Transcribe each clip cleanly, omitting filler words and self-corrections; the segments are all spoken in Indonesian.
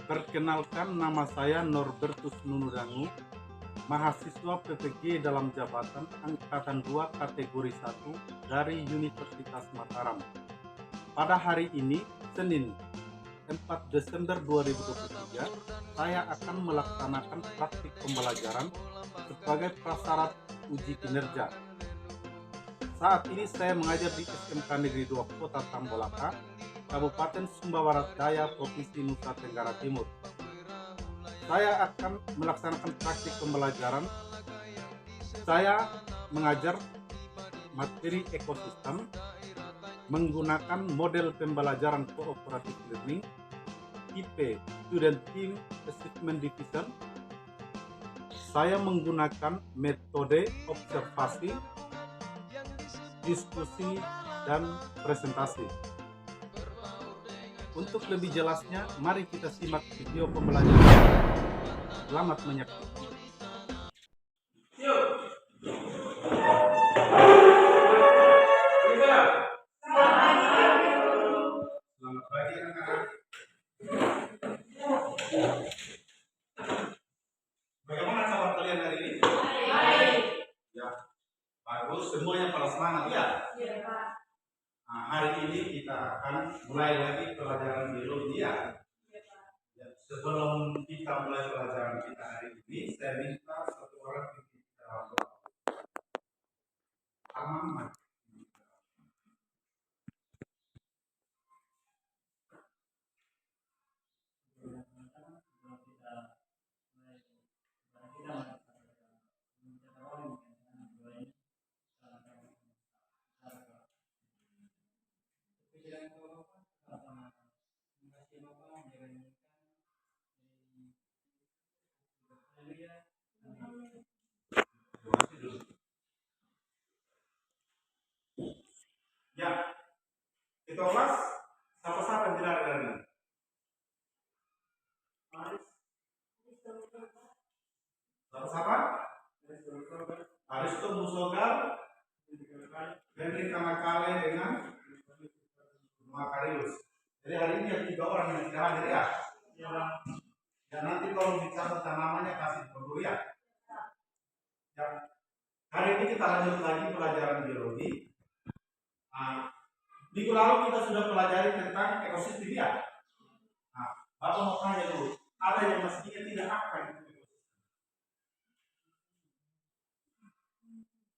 Perkenalkan, nama saya Norbertus Nunudangu, mahasiswa PPG dalam jabatan Angkatan 2 kategori 1 dari Universitas Mataram. Pada hari ini, Senin 4 Desember 2023, saya akan melaksanakan praktik pembelajaran sebagai prasyarat uji kinerja. Saat ini saya mengajar di SMK Negeri 2 Kota Tambolaka, Kabupaten Sumba Barat Daya, Provinsi Nusa Tenggara Timur. Saya akan melaksanakan praktik pembelajaran. Saya mengajar materi ekosistem menggunakan model pembelajaran cooperative learning, IP Student Team Assessment Division. Saya menggunakan metode observasi, diskusi, dan presentasi. Untuk lebih jelasnya, mari kita simak video pembelajaran. Selamat menyaksikan. Selamat pagi anak-anak. Bagaimana kabar kalian hari ini? Baik. Ya, bagus. Semuanya pada semangat ya? Iya, Pak. Nah, hari ini kita akan mulai lagi pelajaran biologi ya. Ya, sebelum kita mulai pelajaran kita hari ini, saya minta satu orang bicara Aman. Ya, kita kelas siapa-siapa yang tidak ada ini? Siapa-siapa? Aristo Musogar, Henry Kamakale dengan Makarius. Jadi hari ini ada 3 orang yang tidak hadir ya? Ya, nanti kalau dicatat namanya kasih dulu ya. Ya. Hari ini kita lanjut lagi pelajaran biologi. Nah, minggu lalu kita sudah pelajari tentang ekosistem ya. Nah, Bapak mau tanya dulu, ada yang masih ingat tidak apa itu ekosistem?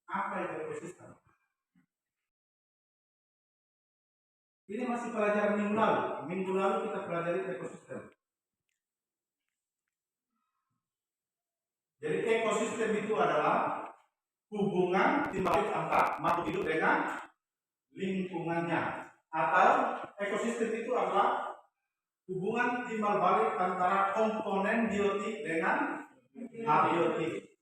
Apa itu ekosistem? Ini masih pelajaran minggu lalu. Minggu lalu kita pelajari ekosistem. Jadi ekosistem itu adalah hubungan timbal antara makhluk hidup dengan lingkungannya, atau ekosistem itu adalah hubungan timbal balik antara komponen biotik dengan abiotik.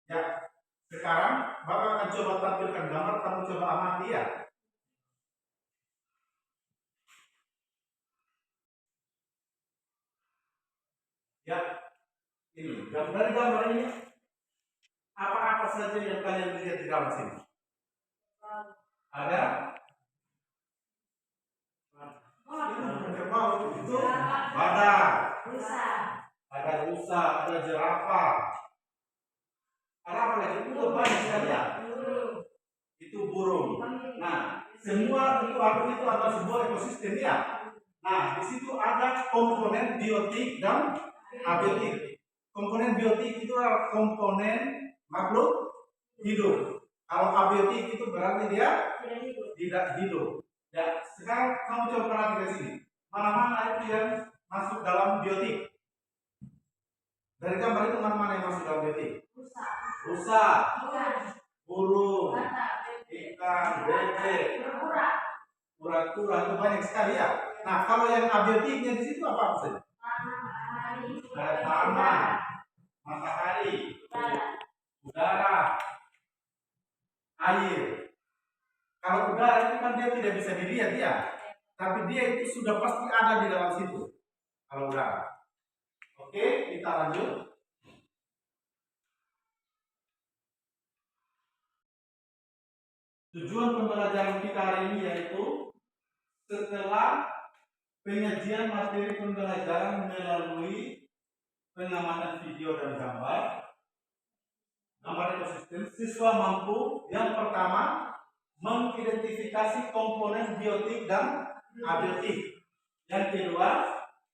Ya, sekarang Bapak akan coba tampilkan gambar, kamu coba amati ya. Ya, ini dari gambar ini apa-apa saja yang kalian lihat di dalam sini? Ada itu badak, ada rusa, ada jerapah, ada apa lagi? Itu banyak sekali ya. Itu burung. Nah, semua itu adalah sebuah ekosistem ya. Nah, di situ ada komponen biotik dan abiotik. Komponen biotik itu adalah komponen makhluk hidup. Kalau abiotik itu berarti dia tidak hidup. Ya, sekarang kamu coba perhatikan di sini. Mana-mana itu yang masuk dalam biotik? Dari gambar itu mana-mana yang masuk dalam biotik? Rusa, burung, ikan, bebek, kura-kura, itu banyak sekali ya. Nah, kalau yang abiotiknya di situ apa saja? Ada tanah, matahari, udara, air. Kalau udara itu kan dia tidak bisa dilihat ya, tapi dia itu sudah pasti ada di dalam situ. Kalau udara. Oke, kita lanjut. Tujuan pembelajaran kita hari ini yaitu setelah penyajian materi pembelajaran melalui pengamatan video dan gambar ekosistem. Siswa mampu yang pertama mengidentifikasi komponen biotik dan abiotik. Yang kedua,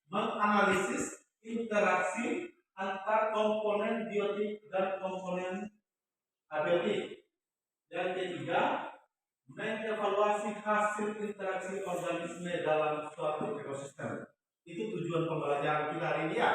menganalisis interaksi antar komponen biotik dan komponen abiotik. Yang ketiga, mengevaluasi hasil interaksi organisme dalam suatu ekosistem. Itu tujuan pembelajaran kita hari ini ya.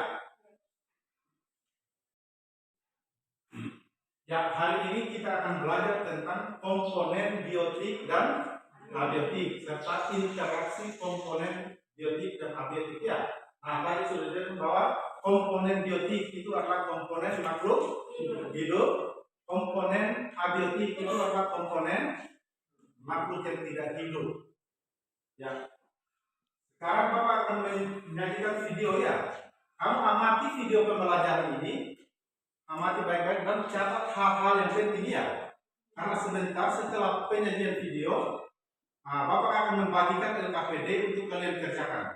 Ya, hari ini kita akan belajar tentang komponen biotik dan abiotik serta interaksi komponen biotik dan abiotik ya. Nah, tadi sudah dilihat bahwa komponen biotik itu adalah komponen makhluk hidup, komponen abiotik itu adalah komponen makhluk yang tidak hidup. Ya. Sekarang Bapak akan menyajikan video ya. Kamu amati video pembelajaran ini, amati baik-baik dan catat hal-hal yang penting ya. Karena sebentar setelah penyajian video, Bapak akan membagikan LKPD untuk kalian kerjakan.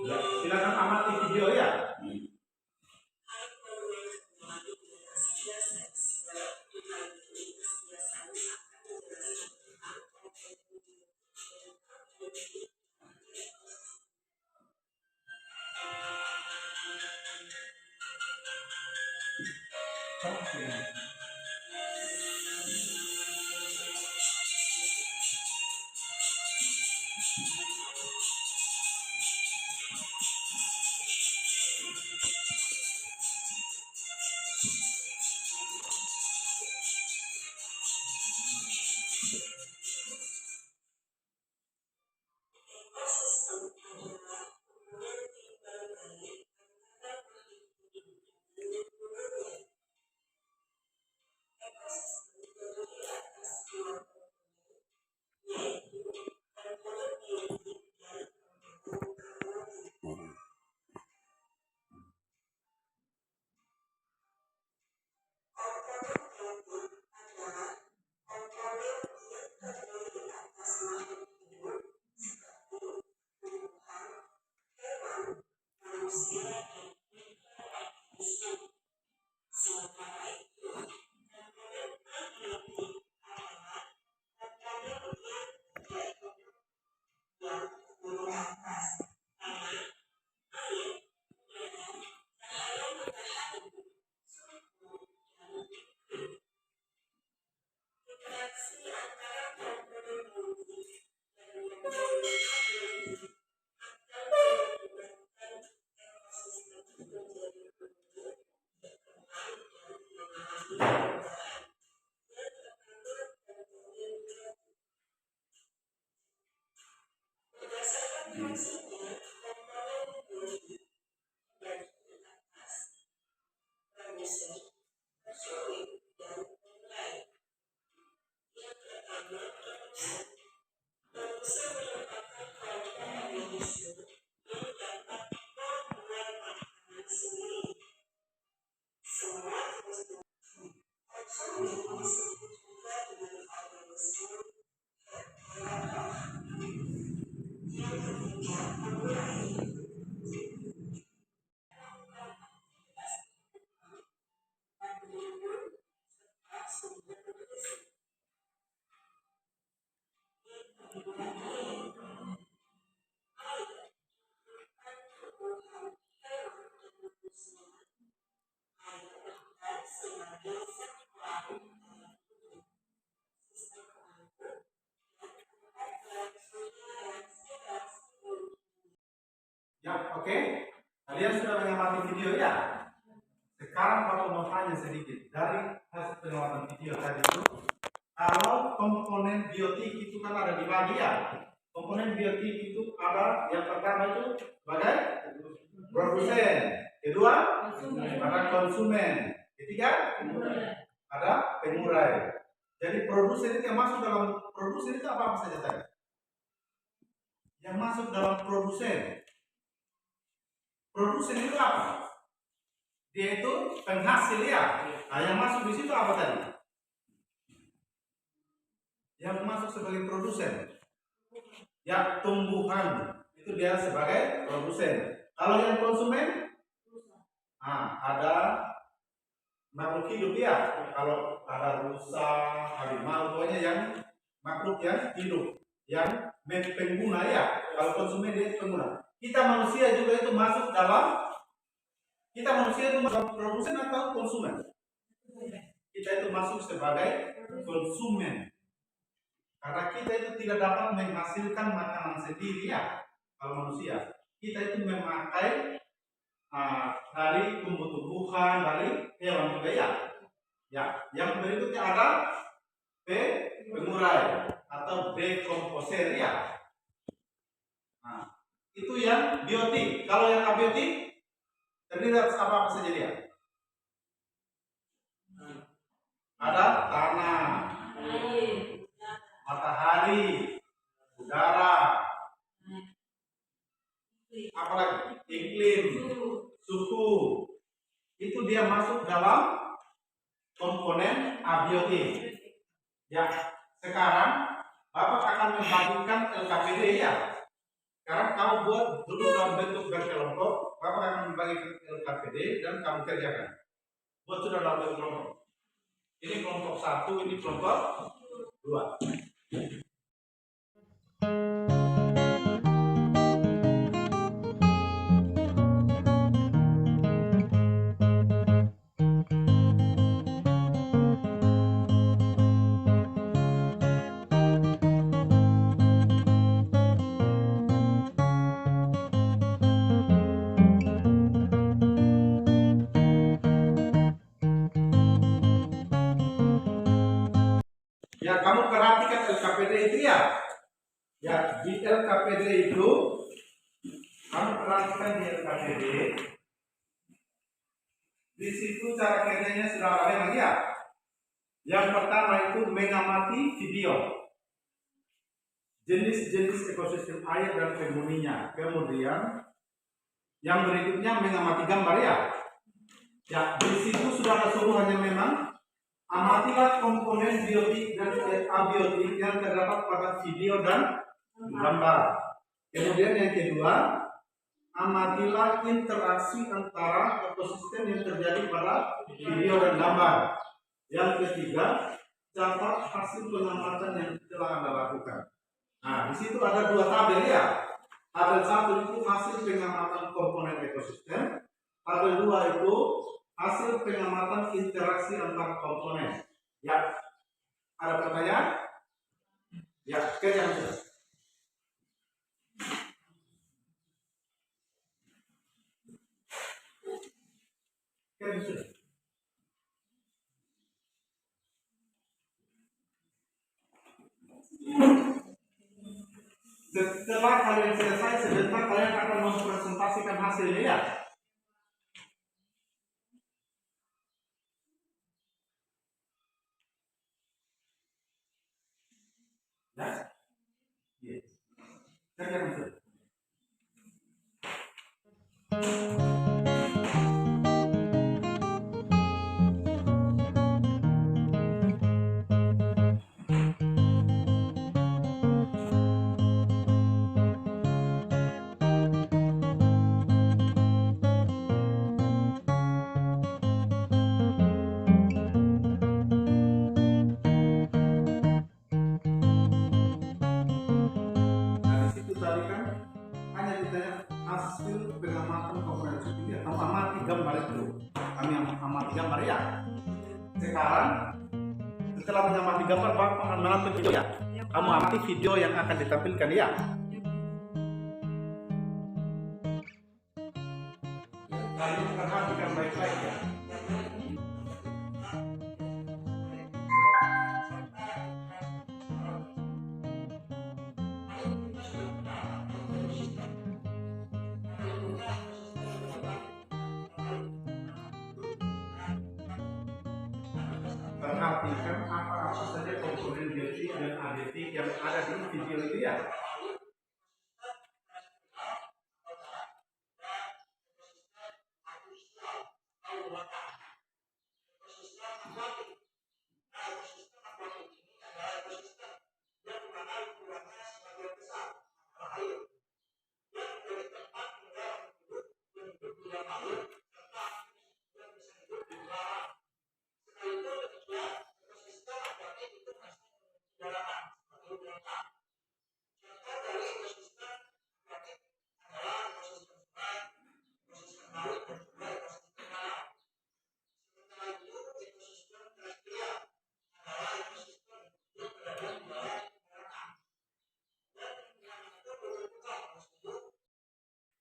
Ya, silakan amati video ya. Ya, oke. Kalian sudah mengamati video ya? Sekarang Bapak mau tanya sedikit dari hasil pengamatan video tadi itu. Kalau komponen biotik itu kan ada dibagi ya. Komponen biotik itu ada yang pertama itu sebagai produsen, kedua sebagai konsumen, ketiga Ketiga, ada pengurai. Jadi produsen itu yang masuk dalam produsen itu apa saja tadi? Yang masuk dalam produsen. Produsen itu apa? Dia itu penghasil ya. Nah, yang masuk di situ apa tadi? Yang masuk sebagai produsen. Ya, tumbuhan itu dia sebagai produsen. Kalau yang konsumen, ada makhluk hidup ya. Kalau ada rusa, harimau, pokoknya yang makhluk yang hidup, yang pengguna ya. Kalau konsumen dia pengguna. Kita manusia juga itu masuk dalam. Kita manusia itu masuk produsen atau konsumen? Kita itu masuk sebagai konsumen. Karena kita itu tidak dapat menghasilkan makanan sendiri ya. Kalau manusia, kita itu memakai dari tumbuh-tumbuhan, dari hewan juga ya. Ya, yang berikutnya ada pengurai atau dekomposer ya. Nah, itu yang biotik. Kalau yang abiotik terdiri atas apa saja dia? Ada tanah, matahari, udara, apalagi iklim, suhu. Itu dia masuk dalam komponen abiotik. Ya, sekarang Bapak akan membagikan LKPD ya. Sekarang kamu buat dulu dalam bentuk berkelompok. Bapak akan membagikan LKPD dan kamu kerjakan. Buat sudah dalam bentuk kelompok. Ini kelompok 1, ini kelompok 2. Ya, kamu perhatikan LKPD itu ya. Ya, di LKPD itu kamu perhatikan di LKPD. Di situ cara kerjanya sudah ada lagi ya. Yang pertama itu mengamati video. Jenis-jenis ekosistem air dan penghuninya. Kemudian yang berikutnya mengamati gambar ya. Ya, di situ sudah ada suruhannya memang. Amatilah komponen biotik dan abiotik yang terdapat pada video dan gambar. Kemudian yang kedua, amatilah interaksi antara ekosistem yang terjadi pada video dan gambar. Yang ketiga, catat hasil pengamatan yang telah Anda lakukan. Nah, di situ ada 2 tabel ya. Tabel 1 itu hasil pengamatan komponen ekosistem. Tabel 2 itu hasil pengamatan interaksi antar komponen. Ya, ada pertanyaan? Ya, kerjaan sudah. Kerjaan sudah. Setelah kalian selesai, sebentar kalian akan mempresentasikan hasilnya ya. Ya, yes. Kerjaan sudah. Hasil pengamatan komponen itu kamu amati gambar itu. Kami amati gambar ya. Sekarang setelah mengamati gambar, Bapak akan menonton video ya. Kamu amati video yang akan ditampilkan ya. Kalian perhatikan baik-baik ya. perhatikan apa-apa saja komponen biotik dan abiotik yang ada di video itu ya.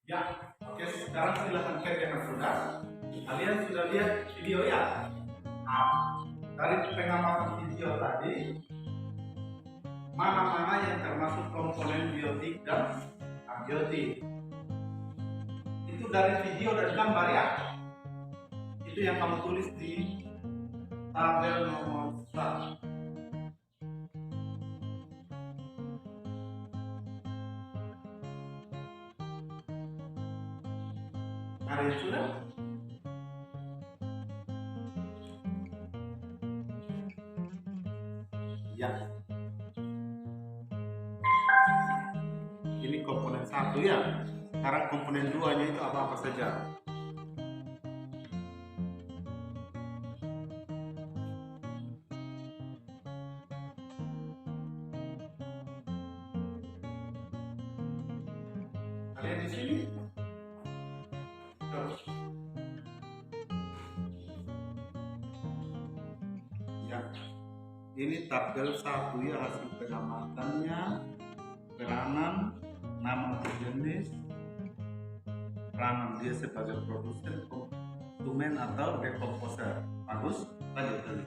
Ya, oke, sekarang silakan kerjakan sudah. Kalian sudah lihat video ya? Nah, dari pengamatan video tadi, mana-mana yang termasuk komponen biotik dan abiotik? Itu dari video dan gambar ya? Itu yang kamu tulis di tabel nomor 1. Ada yang sudah? Ya. Ini komponen 1 ya. Sekarang komponen 2-nya itu apa-apa saja. Kalian di sini? Ya. Ini tabel 1 ya, hasil pengamatannya, peranan, nama jenis, peranan dia sebagai produsen, konsumen atau dekomposer. Bagus, lanjut lagi.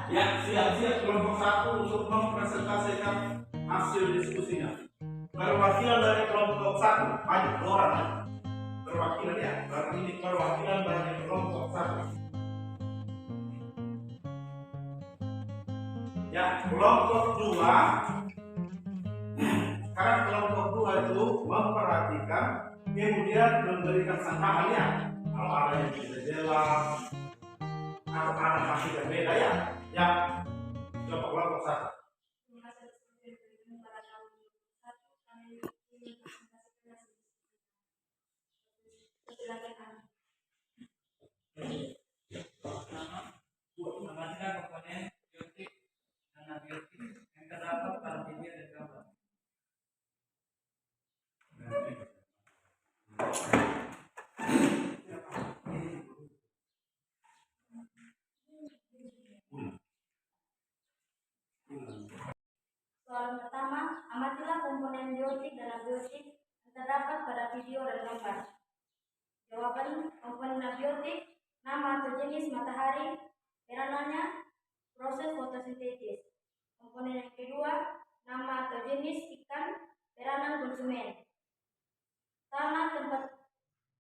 Ya, siap-siap kelompok 1 untuk mempresentasikan hasil diskusinya. Perwakilan dari kelompok 1, maju, dua orang. Perwakilan ya, berarti ini perwakilan dari kelompok 1. Ya, kelompok 2. Sekarang kelompok 2 itu memperhatikan, kemudian memberikan sangkaan ya. Kalau ada yang bisa jelas, atau ada masih berbeda ya. Ya, coba kelompok 1. Mengamankan komponen biotik dan abiotik yang terdapat pada video dan gambar. Soal pertama, amatilah komponen biotik dan abiotik yang terdapat pada video dan gambar. Jawaban: komponen abiotik, nama atau jenis matahari, peranannya, proses fotosintesis. Komponen yang kedua, nama atau jenis ikan, peranan konsumen. Tanah, tempat,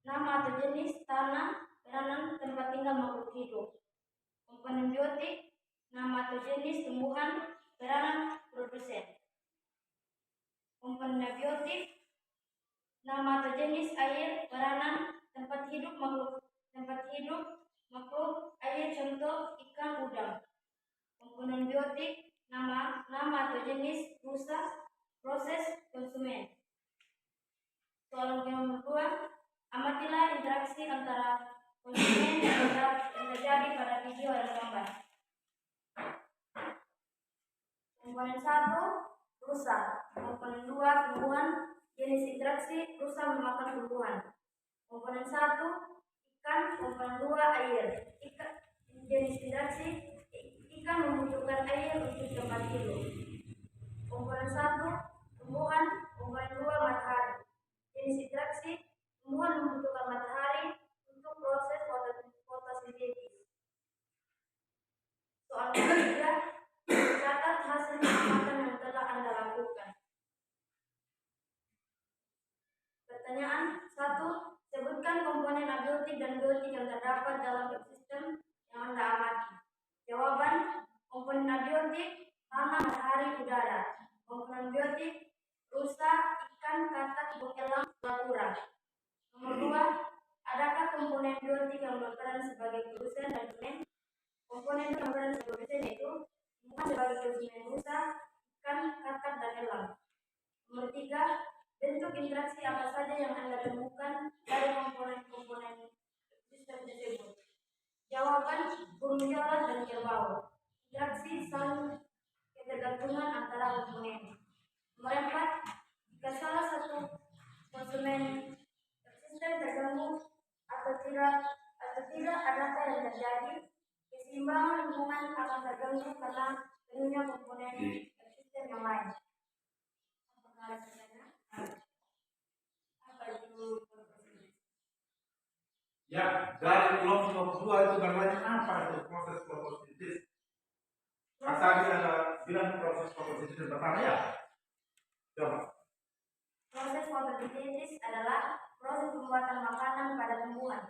nama atau jenis tanah, peranan tempat tinggal makhluk hidup. Komponen biotik, nama atau jenis tumbuhan, peranan 10%. Komponen abiotik, nama atau jenis air, peranan, tempat hidup makhluk air, contoh ikan, udang. Komponen biotik, nama atau jenis rusa, proses, konsumen. Soal nomor 2, amatilah interaksi antara konsumen yang terjadi pada video dan gambar. Komponen 1, rusa. Komponen 2, tumbuhan. Jenis interaksi, rusa memakan tumbuhan. Komponen 1, ikan. Komponen 2, air. Jenis interaksi, ikan membutuhkan air untuk tempat hidup. Komponen 1, tumbuhan. Komponen 2, matahari. Jenis interaksi, tumbuhan membutuhkan matahari untuk proses fotosintesis. Soal nomor 3, catat hasil pengamatan yang telah Anda lakukan. Pertanyaan 1. Sebutkan komponen abiotik dan biotik yang terdapat dalam ekosistem yang Anda amati. Jawaban: komponen abiotik, tanah, matahari, udara. Komponen biotik, rusa, ikan, katak, bekelang, kura. Nomor 2. Adakah komponen biotik yang berperan sebagai produsen dan konsumen? Komponen yang berperan sebagai produsen yaitu tumbuhan sebagai konsumen rusa, ikan, katak, dan elang. Nomor 3. Bentuk interaksi apa saja yang Anda temukan dari komponen-komponen sistem tersebut? Jawaban: burung jalak dan kerbau. Interaksi saling ketergantungan antara komponen. Nomor 4. Jika salah satu konsumen sistem terganggu atau tidak adakah yang terjadi? Keseimbangan lingkungan akan terganggu karena penuhnya komponen sistem yang lain. Apa itu fotosintesis? Ya, dari kelompok nomor 2 itu namanya apa itu proses fotosintesis? Mas tadi ada bilang proses fotosintesis yang pertama ya? Coba. Proses fotosintesis adalah proses pembuatan makanan pada tumbuhan.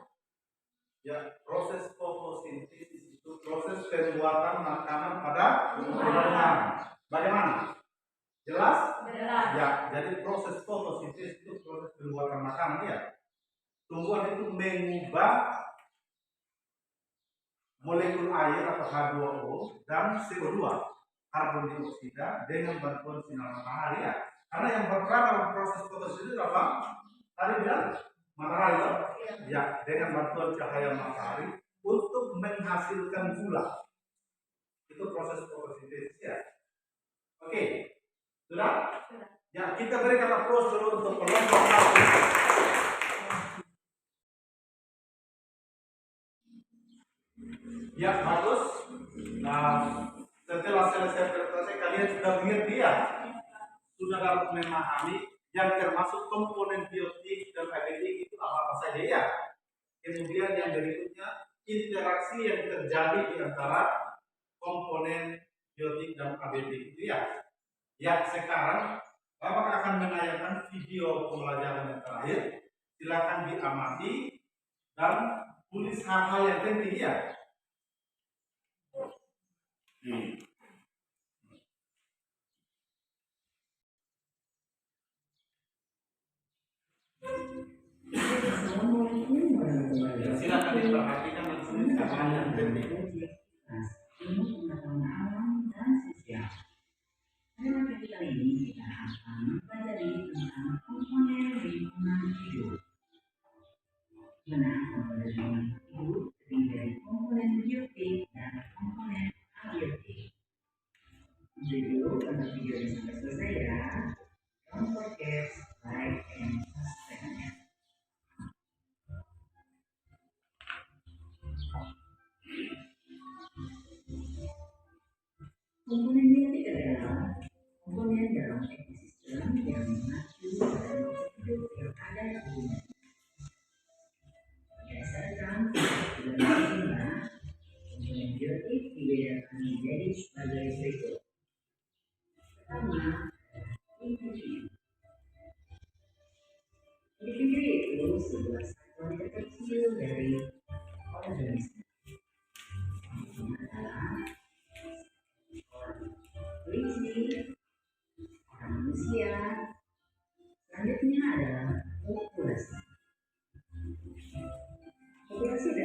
Ya, proses fotosintesis itu proses pembuatan makanan pada tumbuhan. Bagaimana? Jelas? Jelas. Ya, jadi proses fotosintesis itu proses pembuatan makanan ya. Tumbuhan itu mengubah molekul air atau H2O dan CO2, karbon dioksida dengan bantuan sinar matahari ya. Karena yang berperan dalam proses fotosintesis apa? Tadi bilang matahari loh. Ya, dengan bantuan cahaya matahari untuk menghasilkan gula. Itu proses fotosintesis ya. Oke. Sudah? Ya, kita berikan aplaus dulu untuk kelompok 1. Ya, bagus. Nah, setelah selesai presentasi kalian sudah mengerti ya? Sudah dapat memahami yang termasuk komponen biotik dan abiotik itu apa saja ya? Kemudian yang berikutnya interaksi yang terjadi di antara komponen biotik dan abiotik itu ya. Ya, sekarang Bapak akan menayangkan video pembelajaran yang terakhir. Silakan diamati dan tulis hal-hal yang penting ya. Silakan diperhatikan dan tulis hal yang penting. Ilmu pengetahuan alam dan sosial. Pada materi kali ini kita akan mempelajari tentang komponen lingkungan hidup. Mana komponen lingkungan hidup terdiri dari komponen biotik dan komponen abiotik. Video pada video ini sampai selesai ya. Don't forget like and subscribe. Komponen biotik adalah komponen dalam ekosistem yang mengacu pada makhluk hidup yang ada di bumi. Berdasarkan filosofinya, komponen biotik dibedakan menjadi sebagai berikut. Pertama, individu. Individu itu sebuah satuan terkecil dari organisme. Maksudnya adalah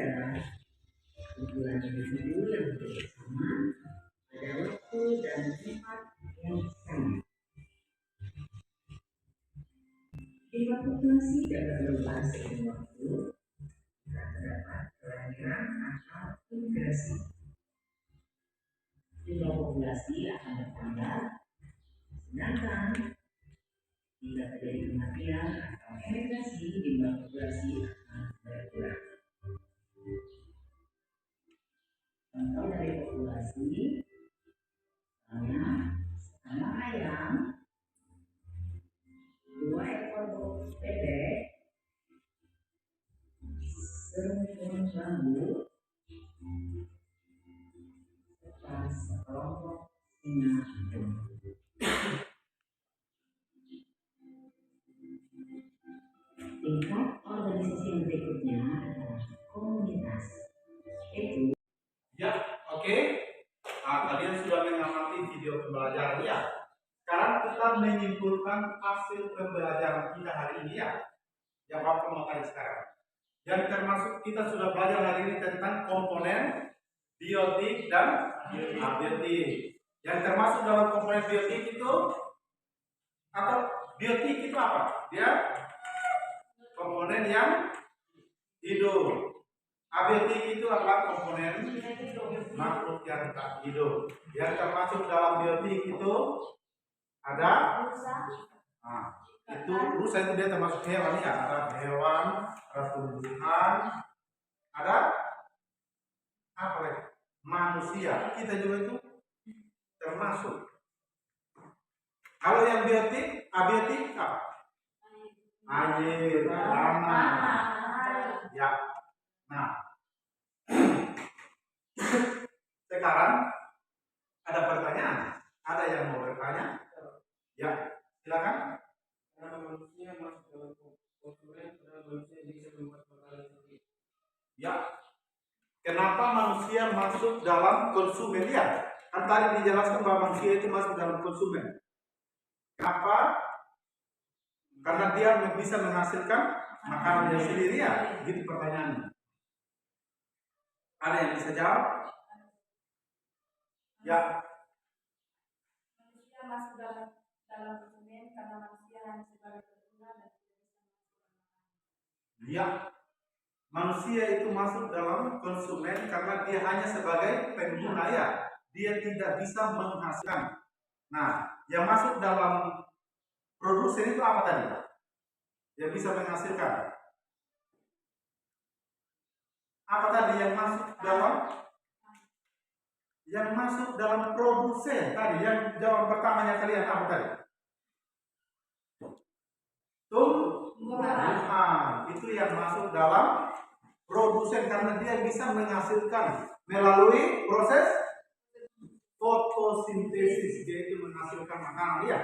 adalah kumpulan individu yang bersama pada waktu dan tempat yang sama. Jumlah populasi dapat berubah seiring waktu jika terdapat kelahiran atau migrasi. Jumlah populasi akan bertambah, sedangkan jika terjadi kematian atau emigrasi, jumlah populasi akan berkurang. Contoh dari populasi, sama ayam, 2 ekor bebek, serumpun bambu, serta sekelompok singa hidup. Tingkat organisasi yang berikutnya adalah komunitas, yaitu Oke. Kalian sudah mengamati video pembelajaran ya. Sekarang kita menyimpulkan hasil pembelajaran kita hari ini ya. Yang Bapak mau tanya sekarang. Yang termasuk kita sudah belajar hari ini tentang komponen biotik dan abiotik. Yang termasuk dalam komponen biotik itu atau biotik itu apa? Dia komponen yang hidup. Abiotik itu adalah komponen makhluk yang tak hidup. Yang termasuk dalam biotik itu ada itu rusa itu dia termasuk hewan ya. Ada hewan, ada tumbuhan, ada apa lagi? Manusia. Kita juga itu termasuk. Kalau yang biotik, abiotik apa? Air, tanah. Ya. Nah, sekarang ada pertanyaan. Ada yang mau bertanya? Ya, silakan. Karena manusia masuk dalam konsumen, karena manusia bisa membuat makanan sendiri. Ya. Kenapa manusia masuk dalam konsumen ya? Kan tadi dijelaskan bahwa manusia itu masuk dalam konsumen. Kenapa? Karena dia bisa menghasilkan makanannya sendiri ya. Gitu pertanyaannya. Ada yang bisa jawab? Ya. Manusia masuk dalam konsumen karena manusia hanya sebagai pengguna dan tidak bisa menghasilkan. Ya. Manusia itu masuk dalam konsumen karena dia hanya sebagai pengguna ya. Dia tidak bisa menghasilkan. Nah, yang masuk dalam produsen itu apa tadi? Yang bisa menghasilkan. Apa tadi yang masuk dalam produsen tadi? Yang jawaban pertamanya kalian apa tadi? Tumbuhan. Itu yang masuk dalam produsen karena dia bisa menghasilkan melalui proses fotosintesis, dia itu menghasilkan makanan ya.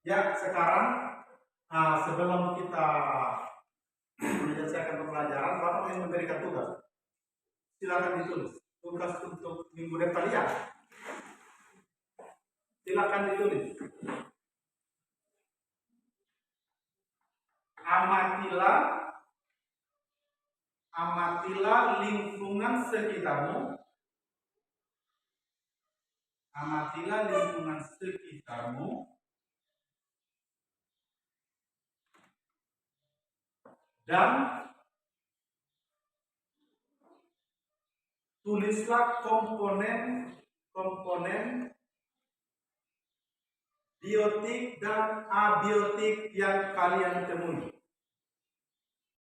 Ya, sekarang sebelum kita menyelesaikan pembelajaran, Bapak ingin memberikan tugas. Silakan ditulis. Tugas untuk minggu depan ya. Silakan ditulis. Amatilah lingkungan sekitarmu. Amatilah lingkungan sekitarmu. Dan tulislah komponen biotik dan abiotik yang kalian temui.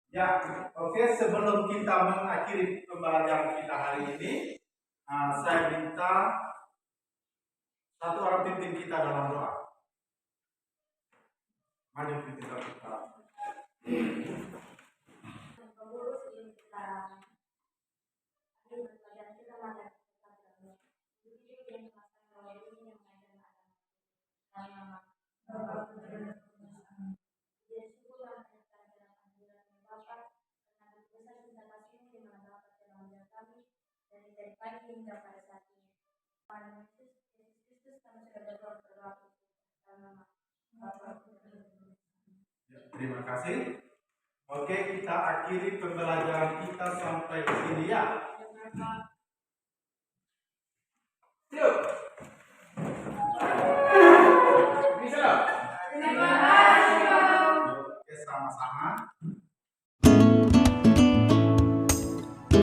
Ya, oke. Sebelum kita mengakhiri pembelajaran kita hari ini, saya minta satu orang pimpin kita dalam doa. Maju pimpin kita. Pengurus yang kita hari pelajaran kita pada video yang dimasukkan oleh ini yang mengajarkan nama Bapak dan syukurlah atas kehadiran Bapak karena besar cinta kasih-Mu di mana Bapak telah menjaga kami dari pagi hingga pada saat ini. Pada Yesus Kristus kami sudah berdoa dalam nama Bapak. Ya, terima kasih. Oke, kita akhiri pembelajaran kita sampai di sini ya.